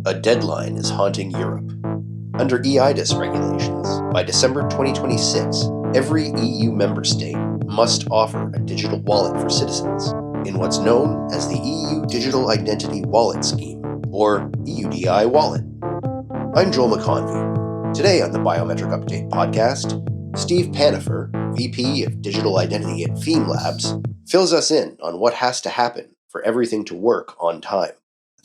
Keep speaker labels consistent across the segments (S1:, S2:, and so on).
S1: A deadline is haunting Europe. Under EIDIS regulations, by December 2026, every EU member state must offer a digital wallet for citizens in what's known as the EU Digital Identity Wallet Scheme, or EUDI wallet. I'm Joel McConvey. Today on the Biometric Update podcast, Steve Pannifer, VP of Digital Identity at Fime Labs, fills us in on what has to happen for everything to work on time.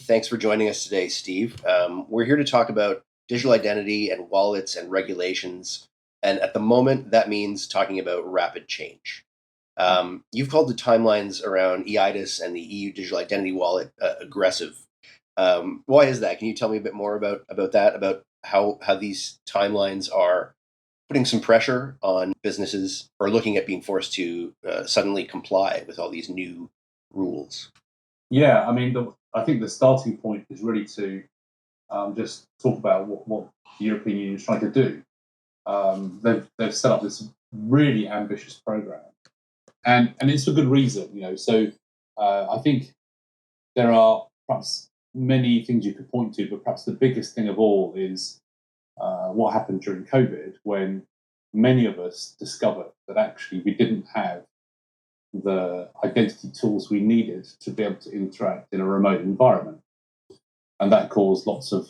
S1: Thanks for joining us today, Steve. We're here to talk about digital identity and wallets and regulations. And at the moment, that means talking about rapid change. You've called the timelines around EIDIS and the EU Digital Identity Wallet aggressive. Why is that? Can you tell me a bit more about that, about how these timelines are putting some pressure on businesses or looking at being forced to suddenly comply with all these new rules?
S2: Yeah, I mean, I think the starting point is really to just talk about what the European Union is trying to do. They've set up this really ambitious program, and it's for good reason, you know. So I think there are perhaps many things you could point to, but perhaps the biggest thing of all is what happened during COVID, when many of us discovered that actually we didn't have the identity tools we needed to be able to interact in a remote environment, and that caused lots of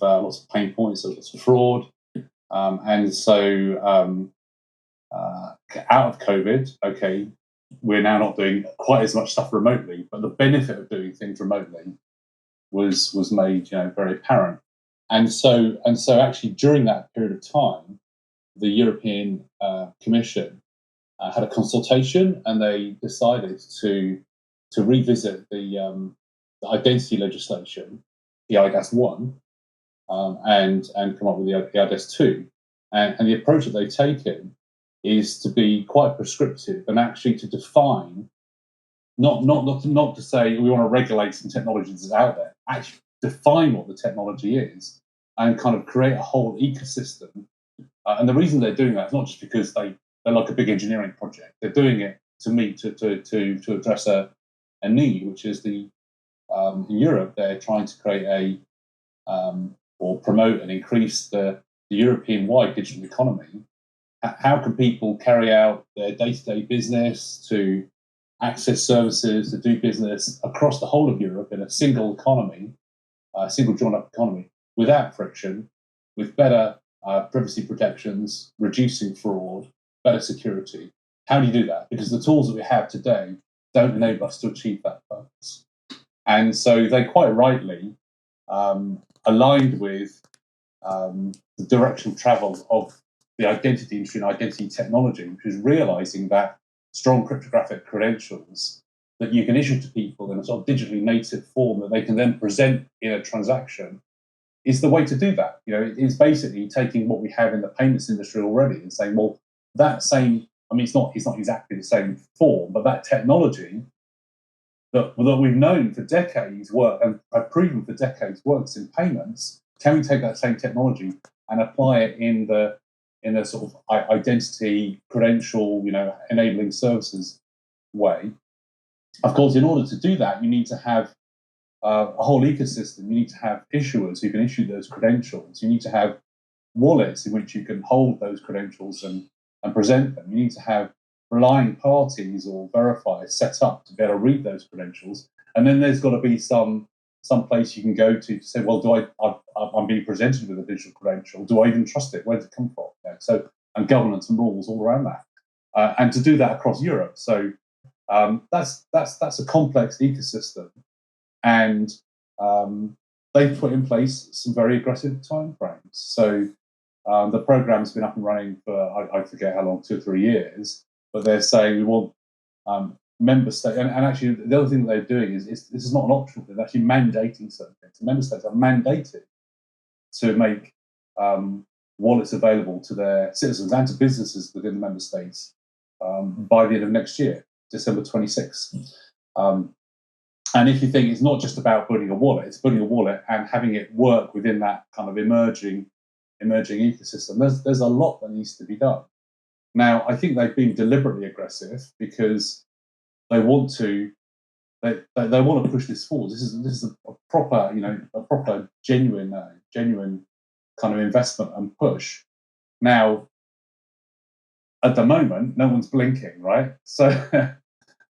S2: pain points, lots of fraud, and so out of COVID, okay, we're now not doing quite as much stuff remotely, but the benefit of doing things remotely was made, very apparent, and so actually during that period of time, the European Commission had a consultation, and they decided to revisit the identity legislation, the EIDAS 1, and come up with the EIDAS 2. And the approach that they've taken is to be quite prescriptive and actually to define, not to say we want to regulate some technology that's out there, actually define what the technology is and kind of create a whole ecosystem. And the reason they're doing that is not just because they're like a big engineering project. They're doing it to address a need, which is in Europe they're trying to create or promote and increase the European-wide digital economy. How can people carry out their day-to-day business, to access services, to do business across the whole of Europe in a single economy, a single joined-up economy, without friction, with better privacy protections, reducing fraud, better security? How do you do that? Because the tools that we have today don't enable us to achieve that purpose. And so they quite rightly aligned with the direction of travel of the identity industry and identity technology, which is realizing that strong cryptographic credentials that you can issue to people in a sort of digitally native form that they can then present in a transaction is the way to do that. It's basically taking what we have in the payments industry already and saying, well, that same, it's not exactly the same form, but that technology that we've known for decades and have proven for decades works in payments, can we take that same technology and apply it in the sort of identity, credential, enabling services way? Of course, in order to do that, you need to have a whole ecosystem. You need to have issuers who can issue those credentials. You need to have wallets in which you can hold those credentials and present them. You need to have relying parties or verifiers set up to be able to read those credentials. And then there's got to be some place you can go to say, well, I'm being presented with a digital credential. Do I even trust it? Where does it come from? And governance and rules all around that. And to do that across Europe. So that's a complex ecosystem. And they've put in place some very aggressive timeframes. So the program's been up and running for, I forget how long, 2 or 3 years, but they're saying we want member states, and actually the other thing that they're doing is this is not an optional thing, they're actually mandating certain things. The member states are mandated to make wallets available to their citizens and to businesses within the member states by the end of next year, December 26th. And if you think it's not just about building a wallet, it's building a wallet and having it work within that kind of emerging ecosystem. There's a lot that needs to be done. Now, I think they've been deliberately aggressive because they want to they want to push this forward. This is a proper, genuine kind of investment and push. Now, at the moment, no one's blinking, right? So,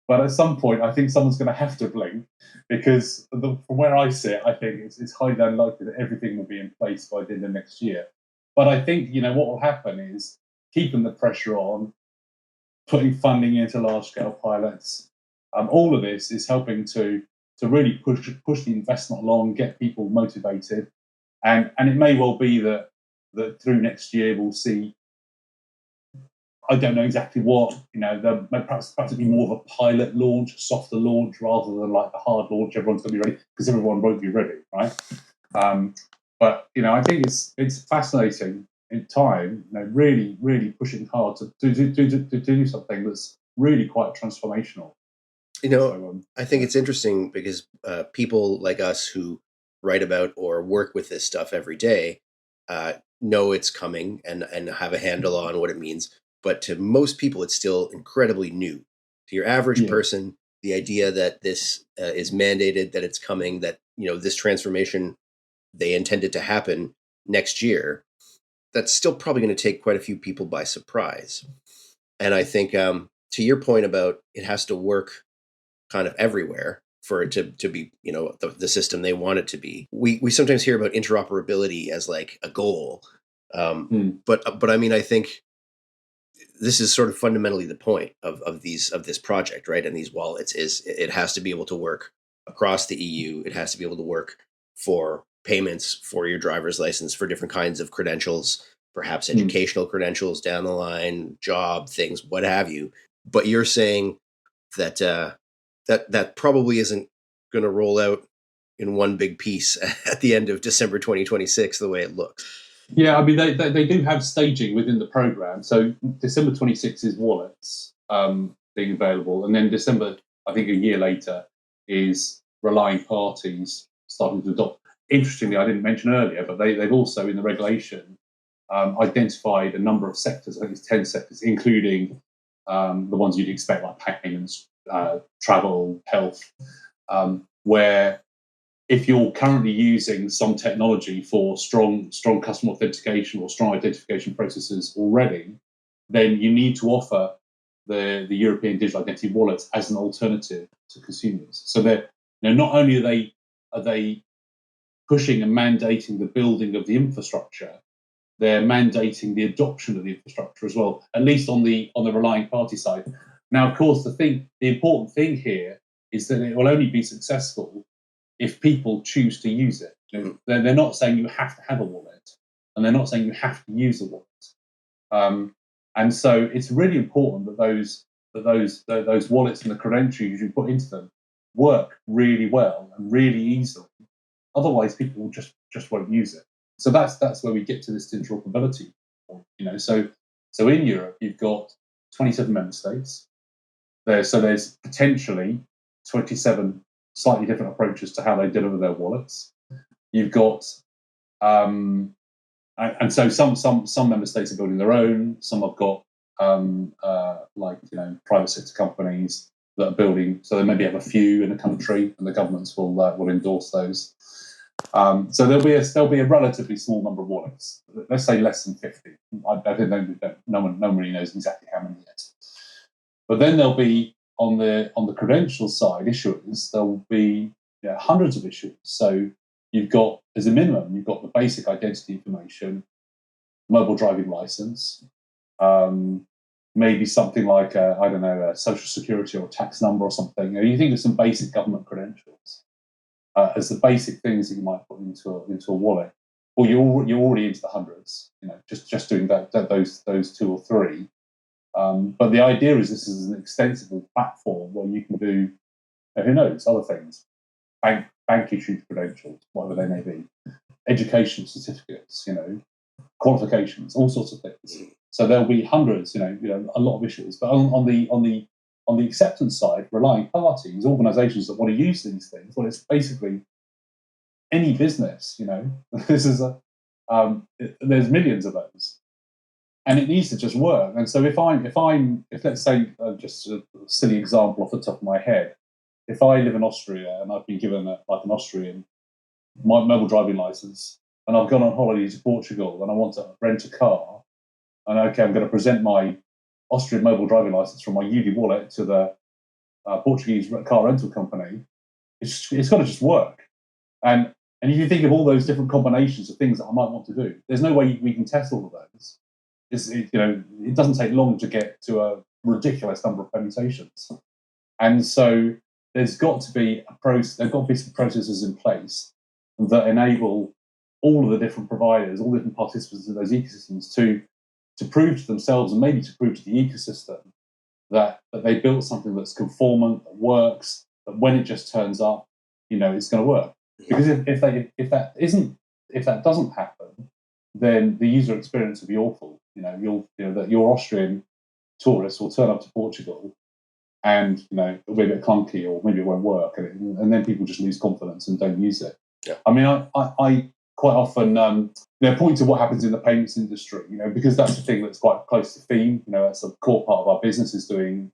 S2: but at some point, I think someone's going to have to blink, because from where I sit, I think it's highly unlikely that everything will be in place by the end of next year. But I think, what will happen is keeping the pressure on, putting funding into large-scale pilots. All of this is helping to really push the investment along, get people motivated, and it may well be that through next year we'll see. I don't know exactly what, there may perhaps be more of a pilot launch, a softer launch, rather than like the hard launch. Everyone's going to be ready, because everyone won't be ready, right? But I think it's fascinating in time, really, really pushing hard to do something that's really quite transformational.
S1: I think it's interesting because people like us who write about or work with this stuff every day know it's coming and have a handle on what it means. But to most people, it's still incredibly new. To your average person, the idea that this is mandated, that it's coming, that this transformation, they intend it to happen next year, that's still probably going to take quite a few people by surprise. And I think to your point about it has to work kind of everywhere for it to be, the system they want it to be. We sometimes hear about interoperability as like a goal, but I mean, I think this is sort of fundamentally the point of this project, right? And these wallets is it has to be able to work across the EU. It has to be able to work for payments, for your driver's license, for different kinds of credentials, perhaps educational credentials down the line, job things, what have you. But you're saying that that probably isn't going to roll out in one big piece at the end of December 2026, the way it looks.
S2: Yeah, I mean, they do have staging within the program. So December 26 is wallets being available, and then December, I think a year later, is relying parties starting to adopt. Interestingly, I didn't mention earlier, but they've also in the regulation identified a number of sectors. I think it's 10 sectors, including the ones you'd expect, like payments, travel, health, where if you're currently using some technology for strong customer authentication or strong identification processes already, then you need to offer the European digital identity wallets as an alternative to consumers. So they're not only are they pushing and mandating the building of the infrastructure, they're mandating the adoption of the infrastructure as well, at least on the relying party side. Now, of course, the important thing here is that it will only be successful if people choose to use it. They're not saying you have to have a wallet, and they're not saying you have to use a wallet. And so it's really important that those wallets and the credentials you put into them work really well and really easily. Otherwise, people will just won't use it. So that's where we get to this interoperability. So in Europe, you've got 27 member states. There's potentially 27 slightly different approaches to how they deliver their wallets. You've got, and so some member states are building their own. Some have got private sector companies that are building. So they maybe have a few in a country, and the governments will endorse those. So there'll be a relatively small number of wallets. Let's say less than 50. I think no one really knows exactly how many yet. But then there'll be on the credential side, issuers, there will be hundreds of issuers. So you've got, as a minimum, you've got the basic identity information, mobile driving license, maybe something like a social security or tax number or something. You think of some basic government credentials as the basic things that you might put into a wallet. Well, you're already into the hundreds. Just doing those two or three. But the idea is this is an extensible platform where you can do, who knows, other things, bank issued credentials, whatever they may be, education certificates, qualifications, all sorts of things. So there'll be hundreds, a lot of issues. But on the acceptance side, relying parties, organisations that want to use these things, well, it's basically any business. This is there's millions of those. And it needs to just work. And so if let's say, just a silly example off the top of my head, if I live in Austria and I've been given like an Austrian mobile driving license, and I've gone on holiday to Portugal and I want to rent a car, and okay, I'm going to present my Austrian mobile driving license from my EUDI wallet to the Portuguese car rental company, it's got to just work. And if you think of all those different combinations of things that I might want to do, there's no way we can test all of those. It doesn't take long to get to a ridiculous number of permutations. And so there's got to be some processes in place that enable all of the different providers, all the different participants in those ecosystems to prove to themselves and maybe to prove to the ecosystem that they built something that's conformant, that works, that when it just turns up, it's going to work. Because if that doesn't happen, then the user experience will be awful. That your Austrian tourist will turn up to Portugal, and it'll be a bit clunky, or maybe it won't work, and then people just lose confidence and don't use it.
S1: Yeah.
S2: I mean, I quite often point to what happens in the payments industry, because that's the thing that's quite close to Fime. That's a core part of our business, is doing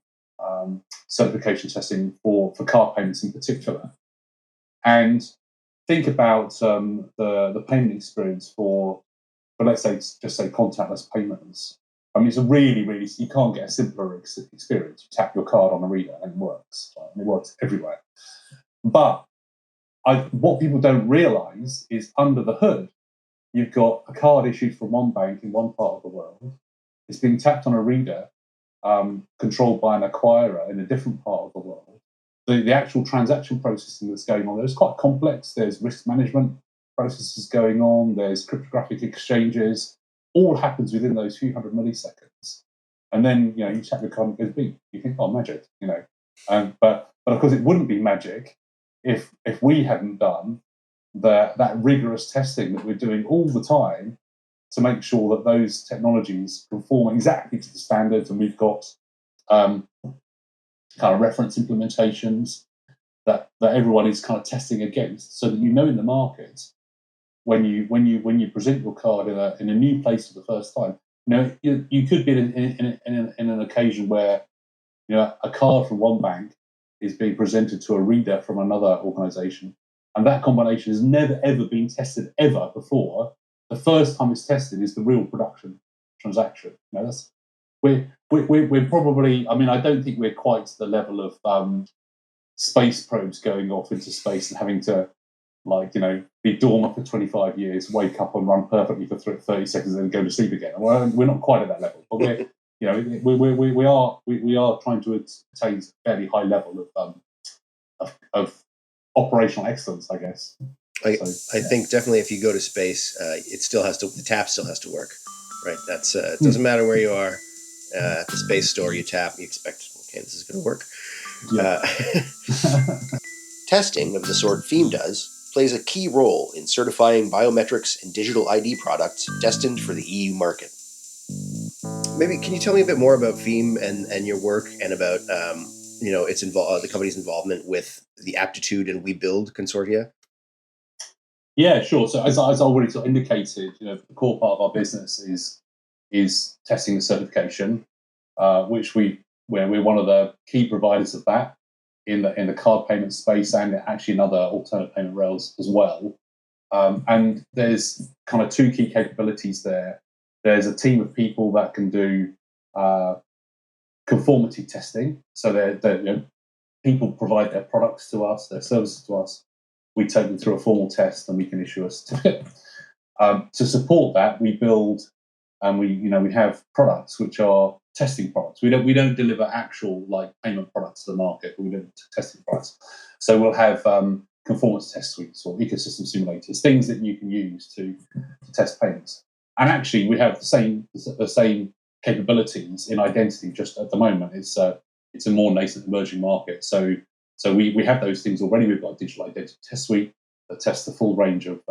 S2: certification testing for card payments in particular, and think about the payment experience for let's say contactless payments. I mean, it's a really, really, you can't get a simpler experience. You tap your card on a reader and it works. Right? And it works everywhere. But what people don't realise is under the hood, you've got a card issued from one bank in one part of the world. It's being tapped on a reader controlled by an acquirer in a different part of the world. The actual transaction processing that's going on there is quite complex. There's risk management processes going on. There's cryptographic exchanges. All happens within those few hundred milliseconds. And then, you tap your card and it goes beep. You think, oh, magic, But of course, it wouldn't be magic if we hadn't done that rigorous testing that we're doing all the time to make sure that those technologies conform exactly to the standards. And we've got kind of reference implementations that everyone is kind of testing against, so that in the market, when you present your card in a new place for the first time, you could be in an occasion where a card from one bank is being presented to a reader from another organisation, and that combination has never ever been tested ever before. The first time it's tested is the real production transaction. We're probably. I mean, I don't think we're quite to the level of space probes going off into space and having to be dormant for 25 years, wake up and run perfectly for 30 seconds, and then go to sleep again. We're not quite at that level, but we are trying to attain a fairly high level of operational excellence, I guess.
S1: I think definitely if you go to space, the tap still has to work, right? That's it doesn't matter where you are at the space store. You tap, you expect, okay, this is going to work.
S2: Yeah.
S1: Testing of the sort Fime does plays a key role in certifying biometrics and digital ID products destined for the EU market. Maybe can you tell me a bit more about Fime and your work, and about the company's involvement with the Aptitude and We Build consortia?
S2: Yeah, sure. So as I already sort of indicated, the core part of our business is testing and certification, which we're one of the key providers of that in the card payment space, and actually in other alternate payment rails as well. And there's kind of two key capabilities there. There's a team of people that can do conformity testing. So people provide their products to us, their services to us. We take them through a formal test, and we can issue a certificate. To support that, we build and we have products which are testing products. We don't deliver actual payment products to the market, but we do testing products. So we'll have conformance test suites or ecosystem simulators, things that you can use to test payments. And actually, we have the same capabilities in identity. Just at the moment, it's a more nascent emerging market. So we have those things already. We've got a digital identity test suite that tests the full range of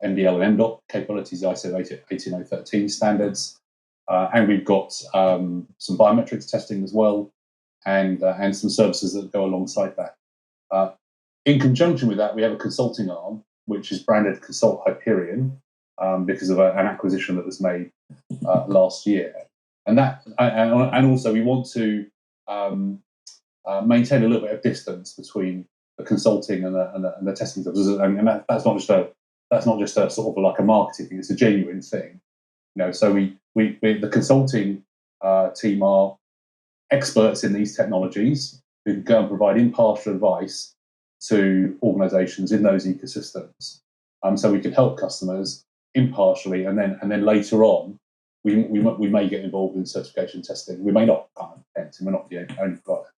S2: MDL and MDOT capabilities, ISO 18013 standards. And we've got some biometrics testing as well, and some services that go alongside that. In conjunction with that, we have a consulting arm, which is branded Consult Hyperion, because of an acquisition that was made last year. And also we want to maintain a little bit of distance between the consulting and the testing services, and that's not just a sort of like a marketing thing; it's a genuine thing. So we the consulting team are experts in these technologies who can go and provide impartial advice to organisations in those ecosystems. So we can help customers impartially, and then later on, we may get involved in certification testing. We may not. We're not the only provider.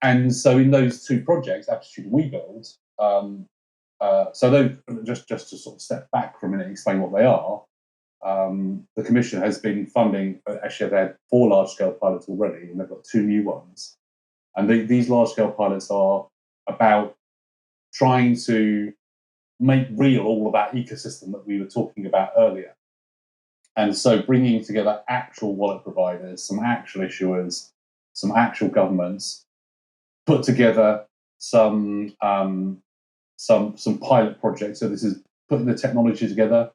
S2: And so in those two projects, Aptitude and WeBuild, so those, just to sort of step back for a minute and explain what they are, the Commission has been funding, actually they've had 4 large-scale pilots already, and they've got 2 new ones. And these large-scale pilots are about trying to make real all of that ecosystem that we were talking about earlier. And so bringing together actual wallet providers, some actual issuers, some actual governments, put together some pilot projects. So this is putting the technology together,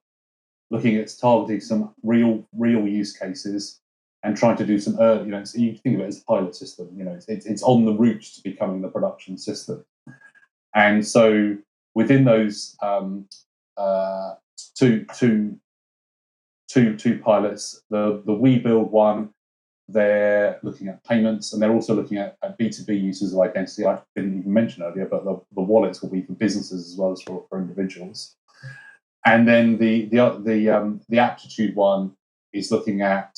S2: looking at targeting some real use cases, and trying to do some early. You think of it as a pilot system. It's on the route to becoming the production system. And so within those two pilots, the WeBuild one, they're looking at payments, and they're also looking at B2B uses of identity. I didn't even mention earlier, but the wallets will be for businesses as well as for individuals. And then the Aptitude one is looking at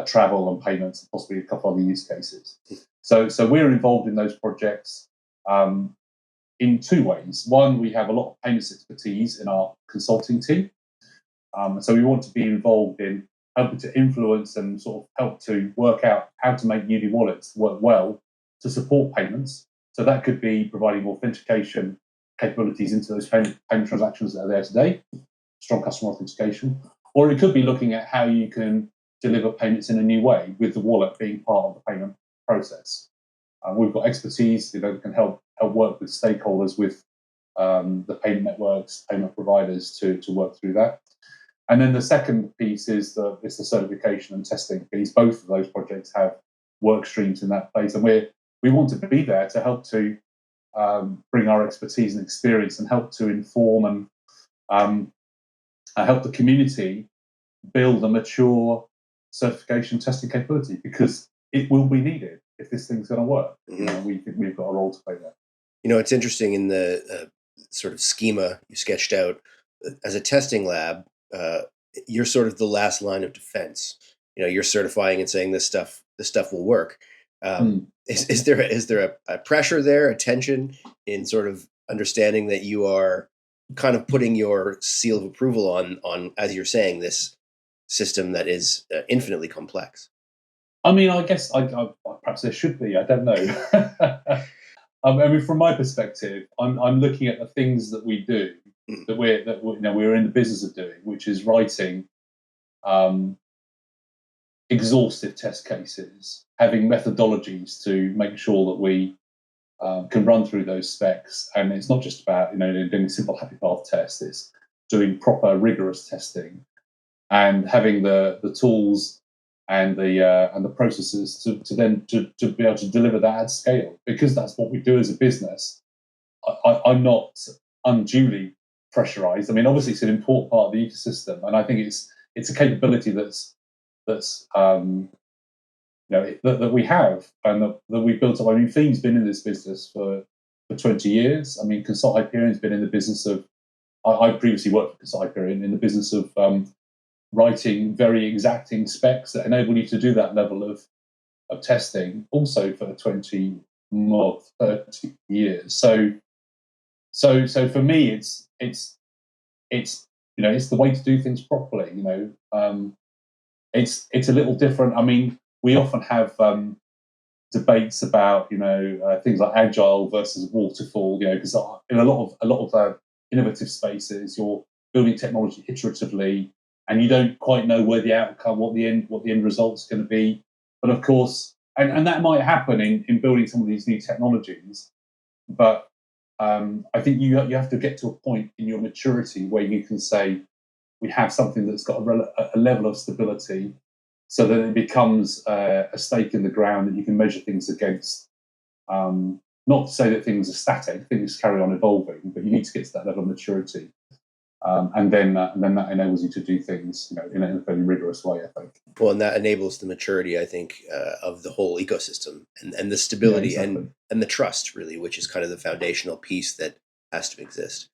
S2: travel and payments, and possibly a couple other use cases. So we're involved in those projects in 2 ways. One, we have a lot of payments expertise in our consulting team. So we want to be involved in helping to influence and sort of help to work out how to make EUDI wallets work well to support payments. So that could be providing authentication capabilities into those payment transactions that are there today, strong customer authentication, or it could be looking at how you can deliver payments in a new way with the wallet being part of the payment process. We've got expertise that can help work with stakeholders, with the payment networks, payment providers to work through that. And then the second piece is the certification and testing piece. Both of those projects have work streams in that place, and we want to be there to help to bring our expertise and experience and help to inform and help the community build a mature certification testing capability, because it will be needed if this thing's going to work.
S1: Mm-hmm.
S2: We've got a role to play there.
S1: It's interesting in the sort of schema you sketched out. As a testing lab, you're sort of the last line of defense. You're certifying and saying this stuff will work. Is there a pressure there, a tension in sort of understanding that you are kind of putting your seal of approval on, as you're saying, this system that is infinitely complex?
S2: I mean, I guess perhaps there should be. I don't know. I mean, from my perspective, I'm looking at the things that we do, that we're in the business of doing, which is writing exhaustive test cases, having methodologies to make sure that we can run through those specs. And it's not just about doing simple happy path tests; it's doing proper rigorous testing and having the tools and the processes to be able to deliver that at scale, because that's what we do as a business. I'm not unduly pressurized. I mean, obviously it's an important part of the ecosystem, and I think it's a capability that we have and that we've built up. I mean, Fime's been in this business for 20 years. I mean, Consult Hyperion's been in the business of. I previously worked for Consult Hyperion in the business of writing very exacting specs that enable you to do that level of testing, also for 20 more 30 years. So for me, it's the way to do things properly. It's a little different. I mean, we often have debates about things like agile versus waterfall. Because in a lot of innovative spaces, you're building technology iteratively, and you don't quite know where the outcome, what the end result's going to be. But of course, and that might happen in building some of these new technologies. But I think you have to get to a point in your maturity where you can say, we have something that's got a level of stability so that it becomes a stake in the ground that you can measure things against. Not to say that things are static, things carry on evolving, but you need to get to that level of maturity. And then that enables you to do things, in a very rigorous way, I think.
S1: Well, and that enables the maturity, I think, of the whole ecosystem and the stability and the trust, really, which is kind of the foundational piece that has to exist.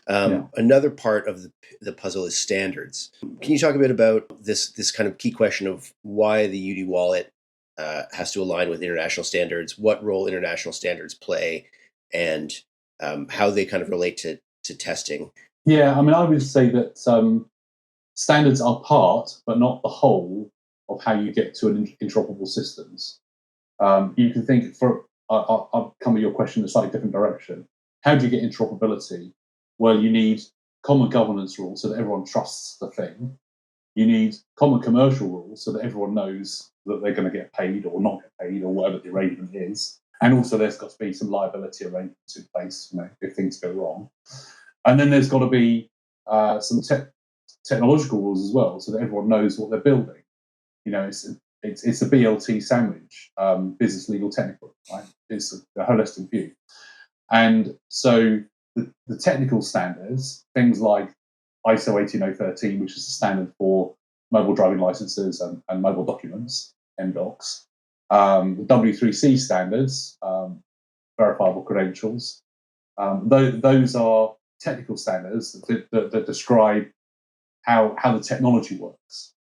S1: Another part of the puzzle is standards. Can you talk a bit about this kind of key question of why the EUDI wallet has to align with international standards, what role international standards play, and how they kind of relate to testing?
S2: Yeah, I mean, I would say that standards are part, but not the whole, of how you get to an interoperable systems. You can think, I'll come at your question in a slightly different direction. How do you get interoperability? Well, you need common governance rules so that everyone trusts the thing. You need common commercial rules so that everyone knows that they're going to get paid or not get paid or whatever the arrangement is. And also there's got to be some liability arrangements in place, if things go wrong. And then there's got to be some technological rules as well, so that everyone knows what they're building. It's a BLT sandwich, business, legal, technical, right? It's a holistic view. And so the technical standards, things like ISO 18013, which is the standard for mobile driving licenses and mobile documents, MDocs, the W3C standards, verifiable credentials, those are technical standards that describe how the technology works.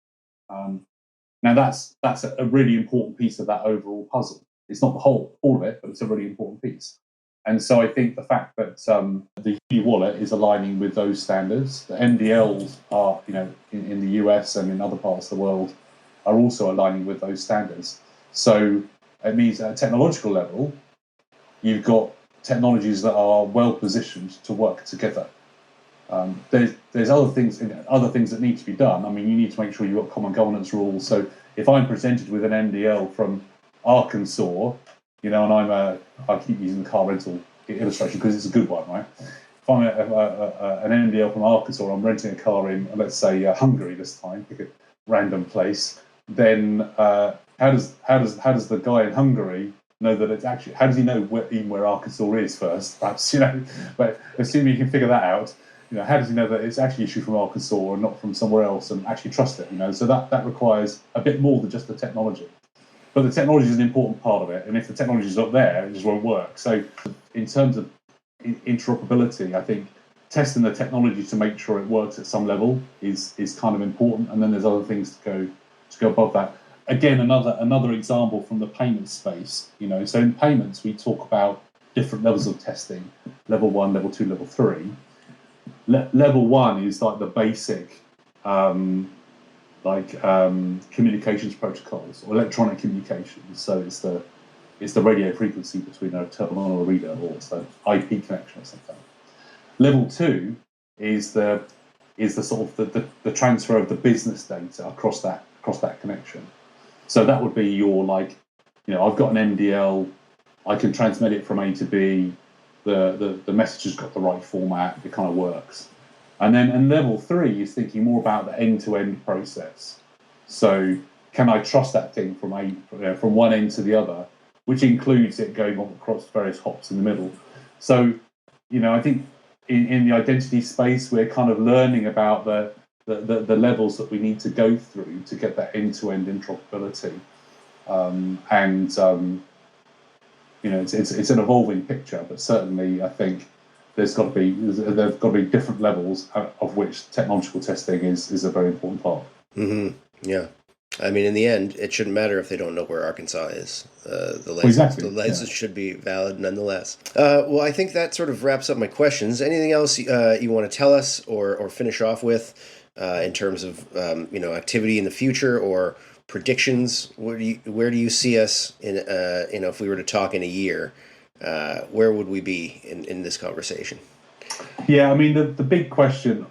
S2: Now that's a really important piece of that overall puzzle. It's not all of it, but it's a really important piece. And so I think the fact that the EUDI wallet is aligning with those standards, the MDLs are, in the US and in other parts of the world, are also aligning with those standards. So it means at a technological level, you've got technologies that are well positioned to work together. There's other things that need to be done. I mean, you need to make sure you've got common governance rules. So if I'm presented with an MDL from Arkansas, and I keep using the car rental illustration because it's a good one, right? If I'm an MDL from Arkansas, I'm renting a car in, let's say, Hungary this time, pick a random place. Then how does the guy in Hungary know that it's actually? How does he know where Arkansas is first? Perhaps but assuming you can figure that out. How does he know that it's actually issued from Arkansas and not from somewhere else, and actually trust it? So that requires a bit more than just the technology. But the technology is an important part of it, and if the technology is not there, it just won't work. So, in terms of interoperability, I think testing the technology to make sure it works at some level is kind of important, and then there's other things to go above that. Again, another example from the payment space. So in payments, we talk about different levels of testing: level 1, level 2, level 3. Level 1 is like the basic, communications protocols or electronic communications. So it's the radio frequency between a terminal and a reader, or it's the IP connection or something. Level 2 is the sort of the transfer of the business data across that connection. So that would be your I've got an MDL, I can transmit it from A to B. The message has got the right format, it kind of works. And level 3 is thinking more about the end-to-end process. So can I trust that thing from one end to the other, which includes it going across various hops in the middle. So, I think in the identity space, we're kind of learning about the levels that we need to go through to get that end-to-end interoperability. It's an evolving picture, but certainly I think there's got to be different levels of which technological testing is a very important part.
S1: Mm-hmm. Yeah, I mean, in the end, it shouldn't matter if they don't know where Arkansas is. The license should be valid nonetheless. Well, I think that sort of wraps up my questions. Anything else you want to tell us or finish off with in terms of activity in the future or predictions? Where do you see us in if we were to talk in a year? Where would we be in this conversation?
S2: Yeah, I mean, the big question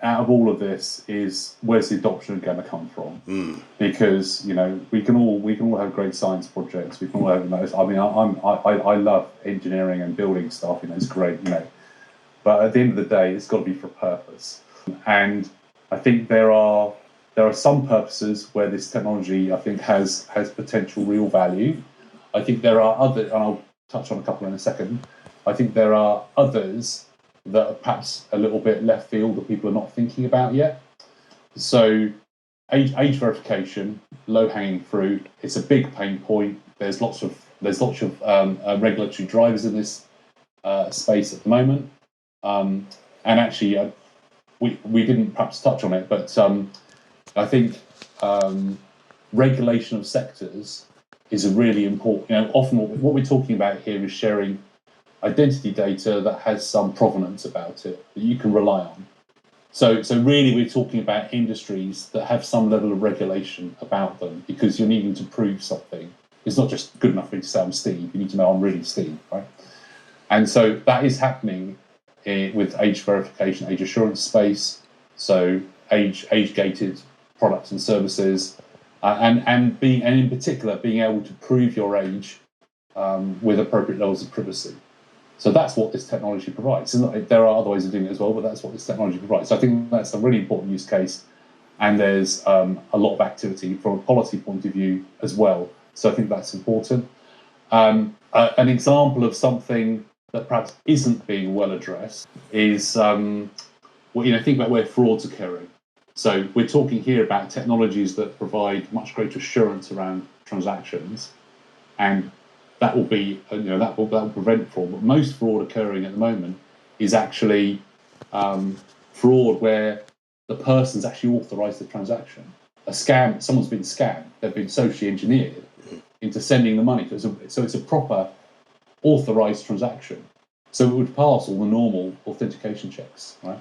S2: out of all of this is, where's the adoption going to come from? Because we can all have great science projects. We can all have those. I mean, I love engineering and building stuff. It's great. But at the end of the day, it's got to be for a purpose. And I think there are There are some purposes where this technology, I think, has potential real value. I think there are other, and I'll touch on a couple in a second. I think there are others that are perhaps a little bit left field that people are not thinking about yet. So age verification, low-hanging fruit. It's a big pain point. There's lots of regulatory drivers in this space at the moment. And actually, we didn't perhaps touch on it, but I think regulation of sectors is a really important. Often what we're talking about here is sharing identity data that has some provenance about it that you can rely on. So really, we're talking about industries that have some level of regulation about them, because you're needing to prove something. It's not just good enough for you to say I'm Steve. You need to know I'm really Steve, right? And so that is happening with age verification, age assurance space. So age-gated products and services, and in particular being able to prove your age with appropriate levels of privacy. So that's what this technology provides. There are other ways of doing it as well, but that's what this technology provides. So I think that's a really important use case, and there's a lot of activity from a policy point of view as well. So I think that's important. An example of something that perhaps isn't being well addressed is, think about where frauds are occurring. So we're talking here about technologies that provide much greater assurance around transactions, and that will be, that will prevent fraud. But most fraud occurring at the moment is actually fraud where the person's actually authorised the transaction. A scam, someone's been scammed. They've been socially engineered into sending the money. So it's a proper authorised transaction. So it would pass all the normal authentication checks, right?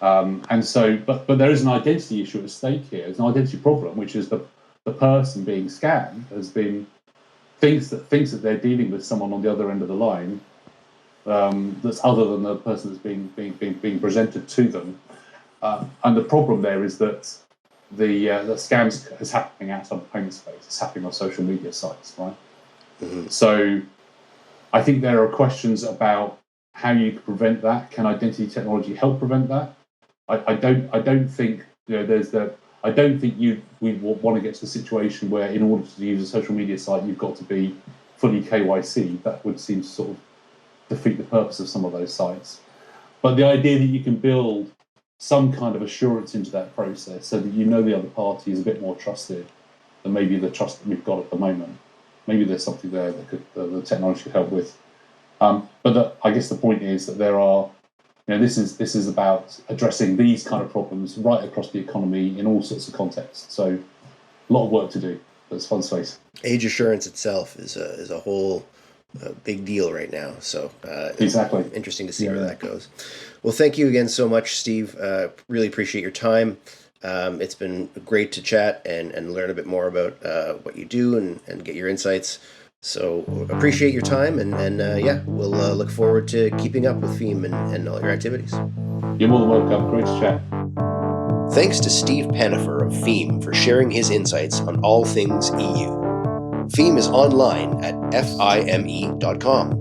S2: But there is an identity issue at stake here. It's an identity problem, which is the person being scammed thinks that they're dealing with someone on the other end of the line that's other than the person that's being presented to them. And the problem there is that the scams is happening outside the payment space. It's happening on social media sites, right? Mm-hmm. So I think there are questions about how you can prevent that. Can identity technology help prevent that? I don't think I don't think we want to get to the situation where, in order to use a social media site, you've got to be fully KYC. That would seem to sort of defeat the purpose of some of those sites. But the idea that you can build some kind of assurance into that process, so that the other party is a bit more trusted than maybe the trust that we've got at the moment. Maybe there's something there that the technology could help with. But I guess the point is that there are. This is about addressing these kind of problems right across the economy in all sorts of contexts. So, a lot of work to do. But it's fun space.
S1: Age assurance itself is a whole big deal right now. So
S2: exactly,
S1: interesting to see where that goes. Well, thank you again so much, Steve. Really appreciate your time. It's been great to chat and learn a bit more about what you do and get your insights. So appreciate your time, and we'll look forward to keeping up with Fime and all your activities.
S2: You're more than welcome. Great to chat.
S1: Thanks to Steve Pannifer of Fime for sharing his insights on all things EU. Fime is online at fime.com.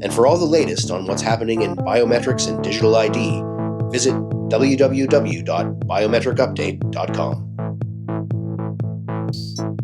S1: And for all the latest on what's happening in biometrics and digital ID, visit www.biometricupdate.com.